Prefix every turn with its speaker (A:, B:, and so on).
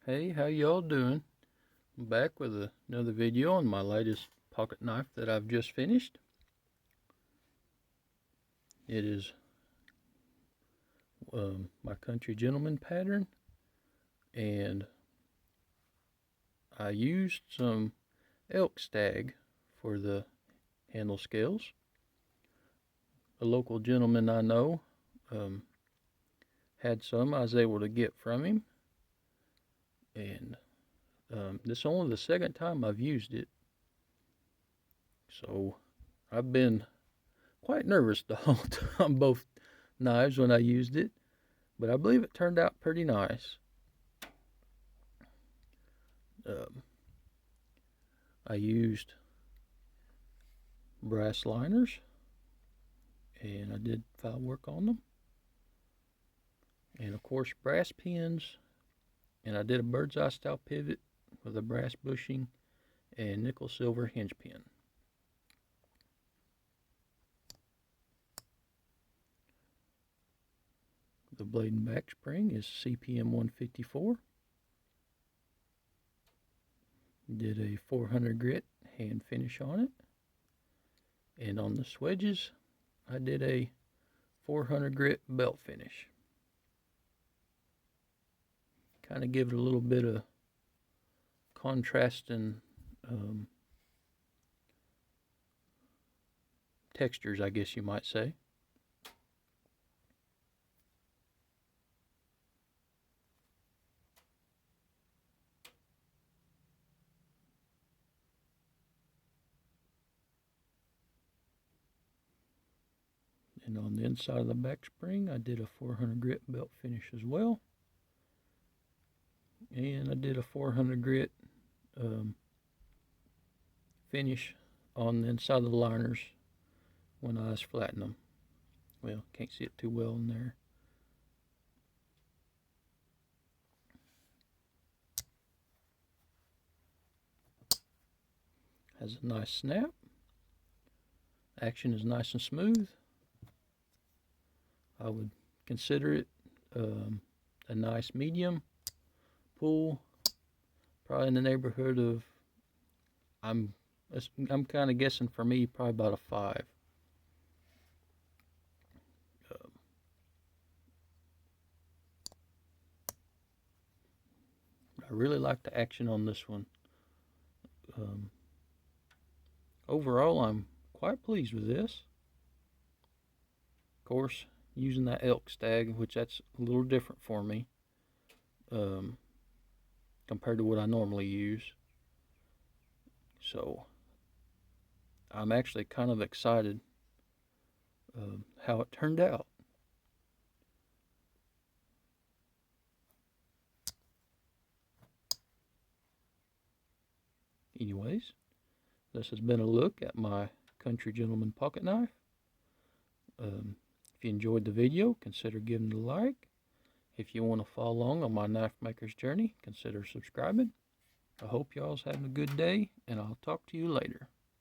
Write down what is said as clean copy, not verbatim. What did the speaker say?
A: Hey, how y'all doing? I'm back with another video on my latest pocket knife that I've just finished. It is my country gentleman pattern, and I used some elk stag for the handle scales. A local gentleman I know had some I was able to get from him, and this is only the second time I've used it, so I've been quite nervous the whole time both knives when I used it, but I believe it turned out pretty nice. I used brass liners, and I did file work on them, and of course brass pins, and I did a bird's eye style pivot with a brass bushing and nickel silver hinge pin. The blade and back spring is CPM 154. Did a 400 grit hand finish on it. And on the swedges, I did a 400 grit belt finish. Kind of give it a little bit of contrasting textures, I guess you might say. And on the inside of the back spring, I did a 400 grit belt finish as well. And I did a 400 grit finish on the inside of the liners when I was flattening them. Well, can't see it too well in there. Has a nice snap. Action is nice and smooth. I would consider it a nice medium pull, probably in the neighborhood of, I'm kind of guessing for me, probably about a 5. I really like the action on this one. Overall, I'm quite pleased with this. Of course, using that elk stag, which that's a little different for me compared to what I normally use. So I'm actually kind of excited how it turned out. Anyways, this has been a look at my country gentleman pocket knife. If you enjoyed the video, consider giving it a like. If you want to follow along on my knife maker's journey, consider subscribing. I hope y'all's having a good day, and I'll talk to you later.